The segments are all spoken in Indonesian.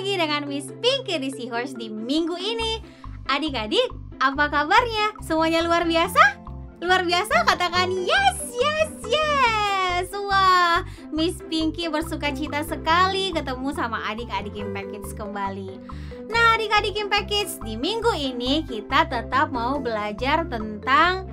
lagi dengan Miss Pinky di Seahorse di minggu ini. Adik-adik, apa kabarnya? Semuanya luar biasa? Luar biasa? Katakan yes, yes, yes. Wah, Miss Pinky bersuka cita sekali ketemu sama adik-adik Impact Kids kembali. Nah, adik-adik Impact Kids, di minggu ini kita tetap mau belajar tentang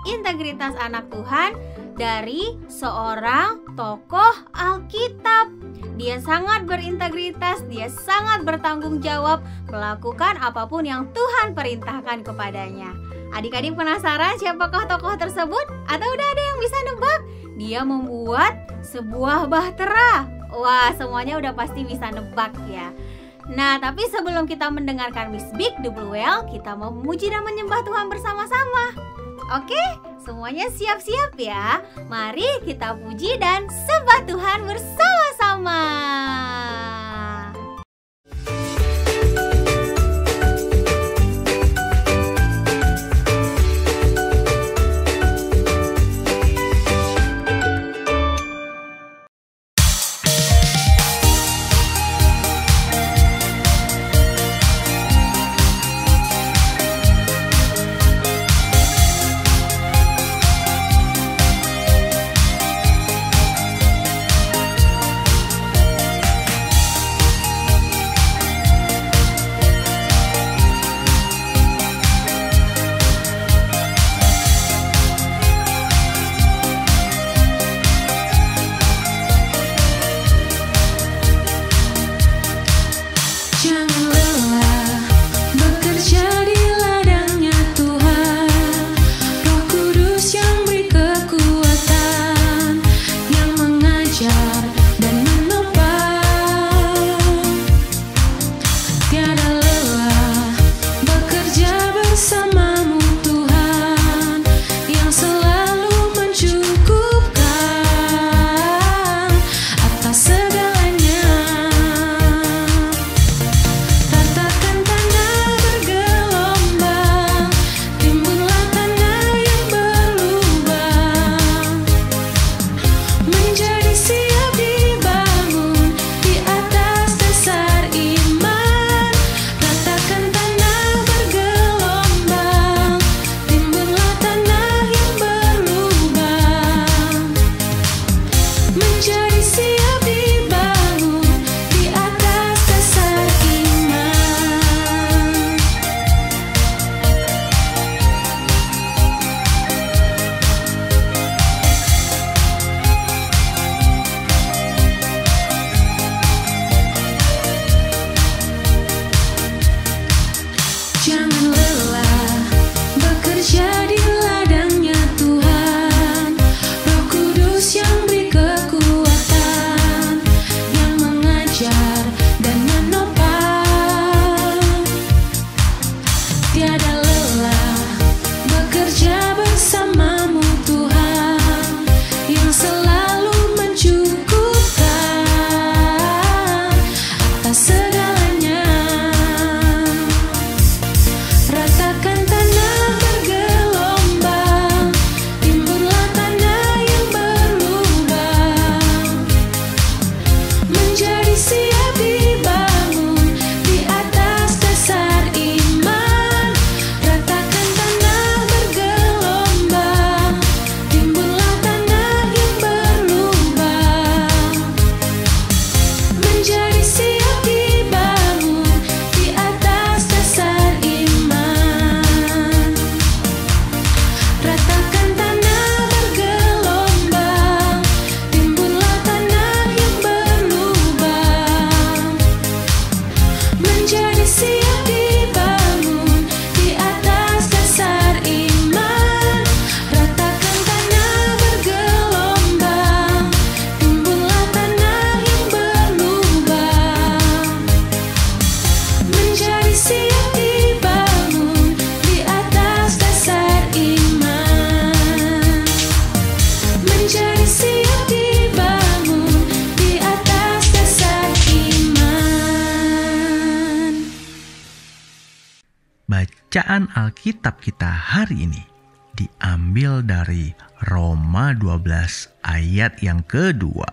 integritas anak Tuhan dari seorang tokoh Alkitab. Dia sangat berintegritas, dia sangat bertanggung jawab melakukan apapun yang Tuhan perintahkan kepadanya. Adik-adik penasaran siapakah tokoh tersebut? Atau udah ada yang bisa nebak? Dia membuat sebuah bahtera. Wah, semuanya udah pasti bisa nebak ya. Nah, tapi sebelum kita mendengarkan Miss Big the Blue Whale, kita mau memuji dan menyembah Tuhan bersama-sama. Oke, semuanya siap-siap ya. Mari kita puji dan sembah Tuhan bersama-sama. Bacaan Alkitab kita hari ini diambil dari Roma 12 ayat yang kedua.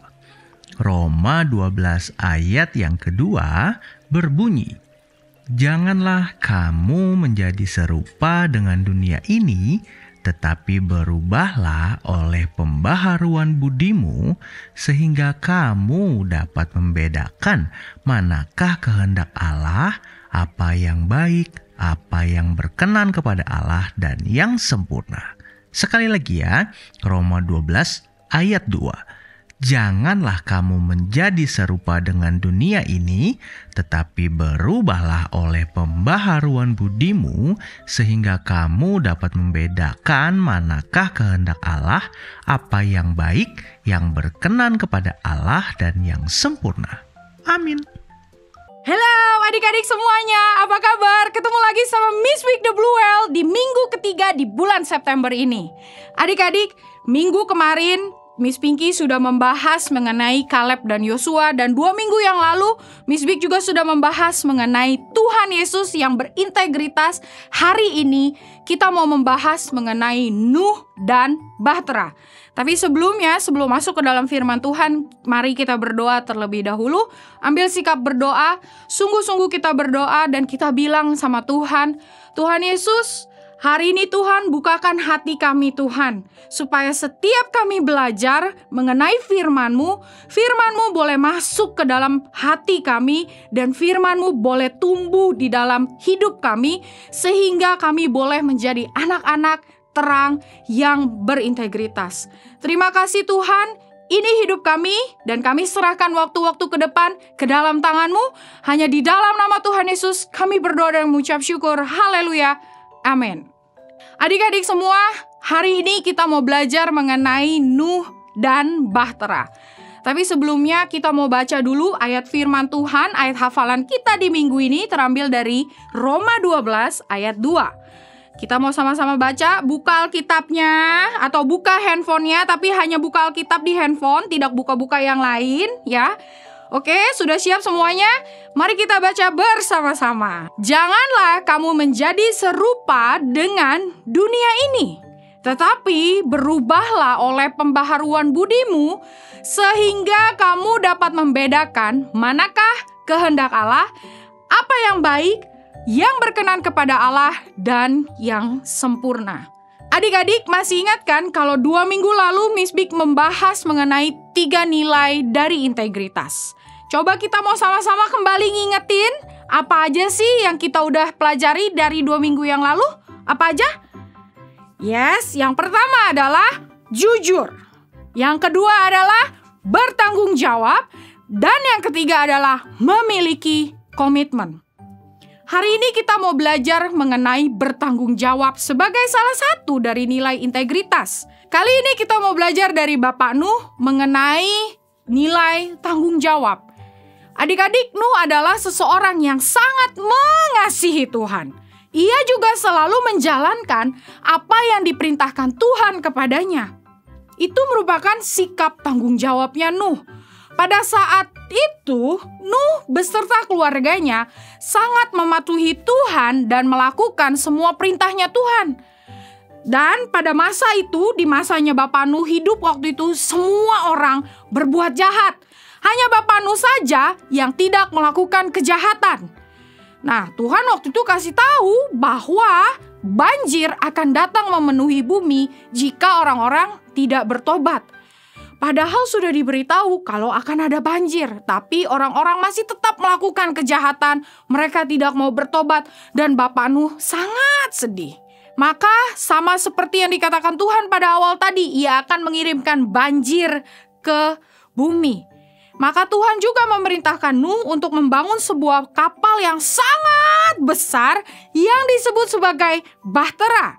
Roma 12 ayat yang kedua berbunyi, "Janganlah kamu menjadi serupa dengan dunia ini, tetapi berubahlah oleh pembaharuan budimu, sehingga kamu dapat membedakan manakah kehendak Allah, apa yang baik, apa yang berkenan kepada Allah, dan yang sempurna." Sekali lagi ya, Roma 12 ayat 2. Janganlah kamu menjadi serupa dengan dunia ini, tetapi berubahlah oleh pembaharuan budimu, sehingga kamu dapat membedakan manakah kehendak Allah, apa yang baik, yang berkenan kepada Allah, dan yang sempurna. Amin. Halo adik-adik semuanya, apa kabar? Ketemu lagi sama Miss Week The Blue Whale di minggu ketiga di bulan September ini. Adik-adik, minggu kemarin Miss Pinky sudah membahas mengenai Kaleb dan Yosua, dan 2 minggu yang lalu Miss Vic juga sudah membahas mengenai Tuhan Yesus yang berintegritas. Hari ini kita mau membahas mengenai Nuh dan Bahtera. Tapi sebelum masuk ke dalam firman Tuhan, mari kita berdoa terlebih dahulu. Ambil sikap berdoa, sungguh-sungguh kita berdoa dan kita bilang sama Tuhan, Tuhan Yesus, hari ini Tuhan bukakan hati kami Tuhan, supaya setiap kami belajar mengenai firman-Mu, firman-Mu boleh masuk ke dalam hati kami, dan firman-Mu boleh tumbuh di dalam hidup kami, sehingga kami boleh menjadi anak-anak terang yang berintegritas. Terima kasih Tuhan, ini hidup kami, dan kami serahkan waktu-waktu ke depan ke dalam tangan-Mu. Hanya di dalam nama Tuhan Yesus kami berdoa dan mengucap syukur. Haleluya. Amin. Adik-adik semua, hari ini kita mau belajar mengenai Nuh dan Bahtera. Tapi sebelumnya kita mau baca dulu ayat firman Tuhan, ayat hafalan kita di minggu ini terambil dari Roma 12 ayat 2. Kita mau sama-sama baca, buka Alkitabnya atau buka handphonenya, tapi hanya buka Alkitab di handphone, tidak buka-buka yang lain ya. Oke, sudah siap semuanya? Mari kita baca bersama-sama. Janganlah kamu menjadi serupa dengan dunia ini, tetapi berubahlah oleh pembaharuan budimu, sehingga kamu dapat membedakan manakah kehendak Allah, apa yang baik, yang berkenan kepada Allah, dan yang sempurna. Adik-adik masih ingat kan kalau 2 minggu lalu Miss Big membahas mengenai 3 nilai dari integritas. Coba kita mau sama-sama kembali ngingetin apa aja sih yang kita udah pelajari dari 2 minggu yang lalu? Apa aja? Yes, yang pertama adalah jujur. Yang kedua adalah bertanggung jawab. Dan yang ketiga adalah memiliki komitmen. Hari ini kita mau belajar mengenai bertanggung jawab sebagai salah satu dari nilai integritas. Kali ini kita mau belajar dari Bapak Nuh mengenai nilai tanggung jawab. Adik-adik, Nuh adalah seseorang yang sangat mengasihi Tuhan. Ia juga selalu menjalankan apa yang diperintahkan Tuhan kepadanya. Itu merupakan sikap tanggung jawabnya Nuh. Pada saat itu, Nuh beserta keluarganya sangat mematuhi Tuhan dan melakukan semua perintahnya Tuhan. Dan pada masa itu, di masanya Bapak Nuh hidup waktu itu, semua orang berbuat jahat. Hanya Bapak Nuh saja yang tidak melakukan kejahatan. Nah, Tuhan waktu itu kasih tahu bahwa banjir akan datang memenuhi bumi jika orang-orang tidak bertobat. Padahal sudah diberitahu kalau akan ada banjir, tapi orang-orang masih tetap melakukan kejahatan. Mereka tidak mau bertobat dan Bapak Nuh sangat sedih. Maka sama seperti yang dikatakan Tuhan pada awal tadi, Ia akan mengirimkan banjir ke bumi. Maka Tuhan juga memerintahkan Nuh untuk membangun sebuah kapal yang sangat besar yang disebut sebagai Bahtera.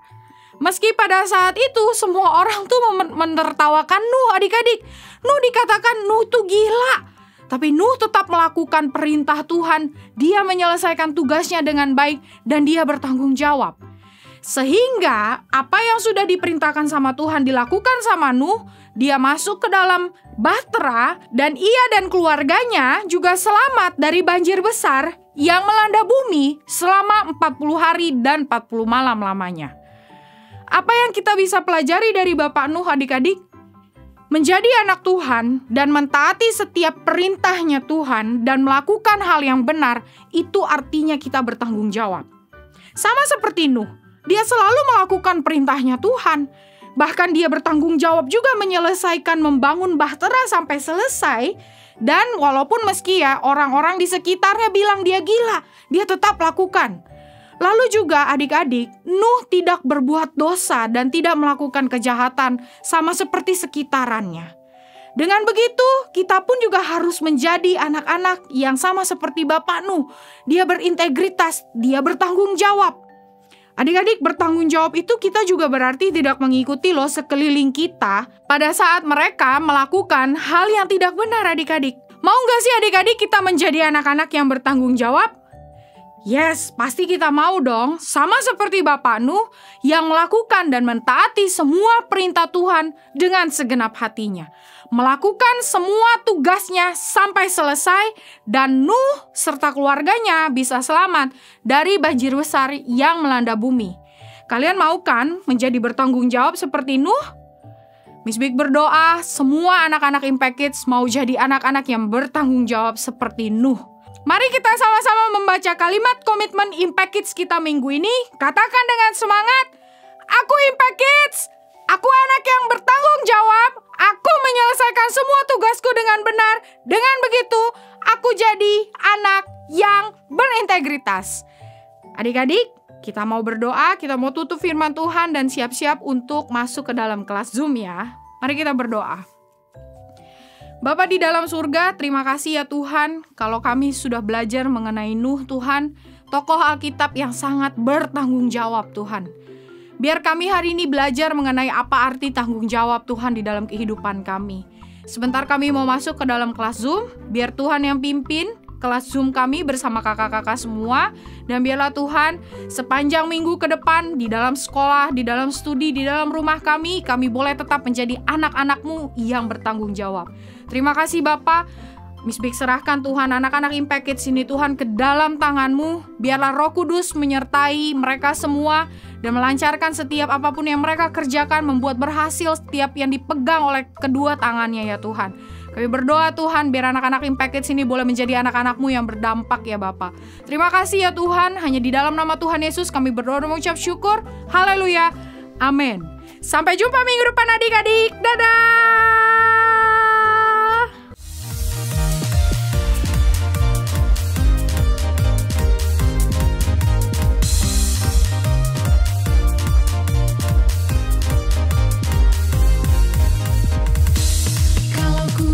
Meski pada saat itu semua orang tuh menertawakan Nuh, adik-adik. Nuh dikatakan Nuh tuh gila. Tapi Nuh tetap melakukan perintah Tuhan. Dia menyelesaikan tugasnya dengan baik dan dia bertanggung jawab. Sehingga apa yang sudah diperintahkan sama Tuhan dilakukan sama Nuh, dia masuk ke dalam Bahtera dan ia dan keluarganya juga selamat dari banjir besar yang melanda bumi selama 40 hari dan 40 malam lamanya. Apa yang kita bisa pelajari dari Bapak Nuh, adik-adik? Menjadi anak Tuhan dan mentaati setiap perintahnya Tuhan dan melakukan hal yang benar, itu artinya kita bertanggung jawab. Sama seperti Nuh, dia selalu melakukan perintahnya Tuhan. Bahkan dia bertanggung jawab juga menyelesaikan membangun bahtera sampai selesai. Dan walaupun meski orang-orang di sekitarnya bilang dia gila, dia tetap lakukan. Lalu juga adik-adik, Nuh tidak berbuat dosa dan tidak melakukan kejahatan sama seperti sekitarannya. Dengan begitu, kita pun juga harus menjadi anak-anak yang sama seperti Bapak Nuh. Dia berintegritas, dia bertanggung jawab. Adik-adik, bertanggung jawab itu kita juga berarti tidak mengikuti sekeliling kita pada saat mereka melakukan hal yang tidak benar adik-adik. Mau nggak sih adik-adik kita menjadi anak-anak yang bertanggung jawab? Yes, pasti kita mau dong, sama seperti Bapak Nuh yang melakukan dan mentaati semua perintah Tuhan dengan segenap hatinya. Melakukan semua tugasnya sampai selesai dan Nuh serta keluarganya bisa selamat dari banjir besar yang melanda bumi. Kalian mau kan menjadi bertanggung jawab seperti Nuh? Miss Big berdoa semua anak-anak Impact Kids mau jadi anak-anak yang bertanggung jawab seperti Nuh. Mari kita sama-sama membaca kalimat komitmen Impact Kids kita minggu ini. Katakan dengan semangat, aku Impact Kids, aku anak yang bertanggung jawab, aku menyelesaikan semua tugasku dengan benar. Dengan begitu, aku jadi anak yang berintegritas. Adik-adik, kita mau berdoa, kita mau tutup firman Tuhan dan siap-siap untuk masuk ke dalam kelas Zoom ya. Mari kita berdoa. Bapa di dalam surga, terima kasih ya Tuhan, kalau kami sudah belajar mengenai Nuh Tuhan, tokoh Alkitab yang sangat bertanggung jawab Tuhan. Biar kami hari ini belajar mengenai apa arti tanggung jawab Tuhan di dalam kehidupan kami. Sebentar kami mau masuk ke dalam kelas Zoom, biar Tuhan yang pimpin kelas Zoom kami bersama kakak-kakak semua. Dan biarlah Tuhan sepanjang minggu ke depan di dalam sekolah, di dalam studi, di dalam rumah kami boleh tetap menjadi anak-anak-Mu yang bertanggung jawab. Terima kasih Bapa. Miss Big serahkan Tuhan anak-anak Impact Kids ini Tuhan ke dalam tangan-Mu. Biarlah Roh Kudus menyertai mereka semua dan melancarkan setiap apapun yang mereka kerjakan, membuat berhasil setiap yang dipegang oleh kedua tangannya ya Tuhan. Kami berdoa Tuhan biar anak-anak Impact Kids ini boleh menjadi anak-anak-Mu yang berdampak ya Bapa. Terima kasih ya Tuhan, hanya di dalam nama Tuhan Yesus kami berdoa dan mengucap syukur. Haleluya, amin. Sampai jumpa minggu depan adik-adik, dadah.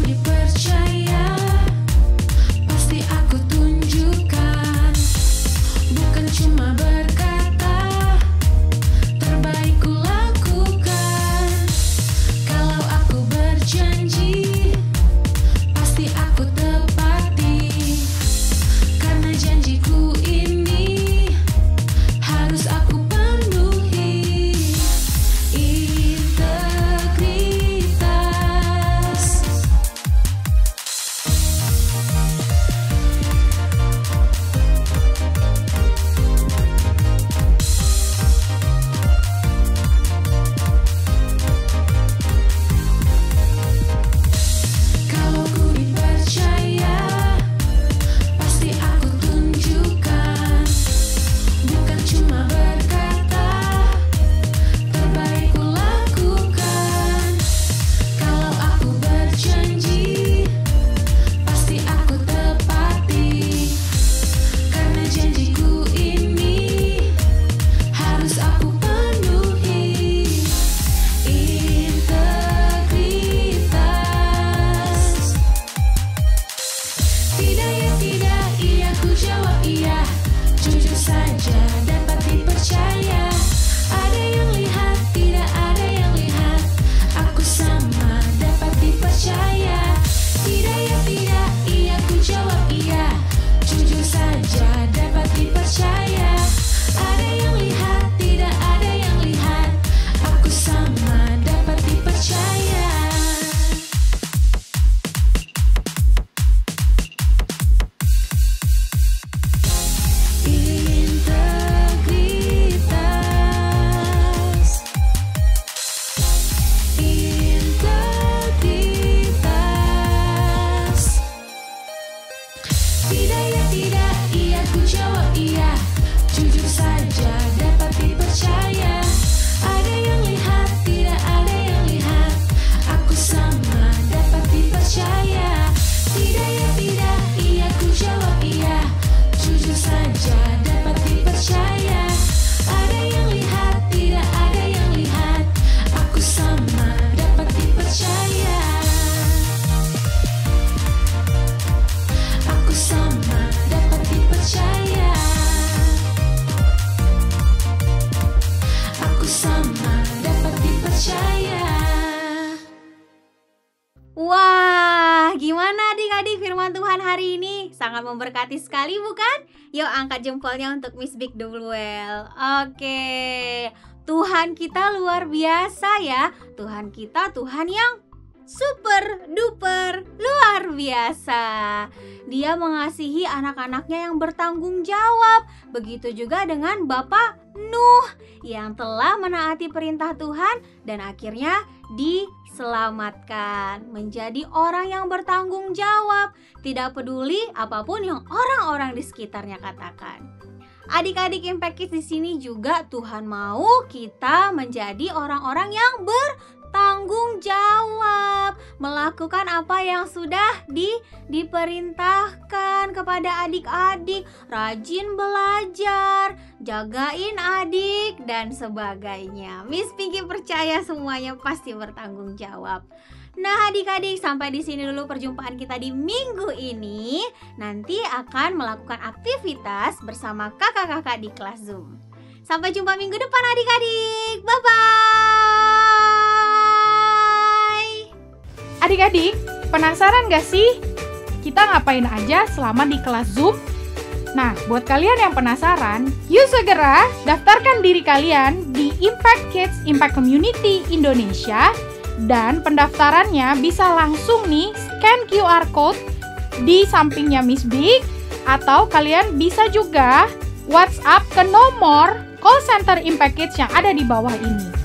Integritas. iya, jujur saja dapat dipercaya. Ada yang lihat, tidak ada yang lihat. Aku sama dapat dipercaya. Tidak ya tidak, iya ku jawab iya, jujur saja dapat dipercaya. Ada yang lihat, tidak ada yang lihat. Aku sama dapat dipercaya. Aku sama dapat dipercaya. Aku sama dapat dipercaya. Wah, gimana adik-adik firman Tuhan hari ini? Sangat memberkati sekali bukan? Yuk angkat jempolnya untuk Miss Big Double. Oke, Tuhan kita luar biasa ya. Tuhan kita Tuhan yang super duper luar biasa. Dia mengasihi anak-anaknya yang bertanggung jawab. Begitu juga dengan Bapak Nuh yang telah menaati perintah Tuhan dan akhirnya diselamatkan menjadi orang yang bertanggung jawab, tidak peduli apapun yang orang-orang di sekitarnya katakan. Adik-adik Impact Kids di sini juga Tuhan mau kita menjadi orang-orang yang bertanggung jawab, melakukan apa yang sudah diperintahkan kepada adik-adik, rajin belajar, jagain adik dan sebagainya. Miss Pinky percaya semuanya pasti bertanggung jawab. Nah adik-adik, sampai di sini dulu perjumpaan kita di minggu ini. Nanti akan melakukan aktivitas bersama kakak-kakak di kelas Zoom. Sampai jumpa minggu depan adik-adik. Bye-bye. Adik-adik, penasaran gak sih kita ngapain aja selama di kelas Zoom? Nah, buat kalian yang penasaran, yuk segera daftarkan diri kalian di Impact Kids Impact Community Indonesia. Dan pendaftarannya bisa langsung nih scan QR code di sampingnya Miss Big, atau kalian bisa juga WhatsApp ke nomor call center Impact Kids yang ada di bawah ini.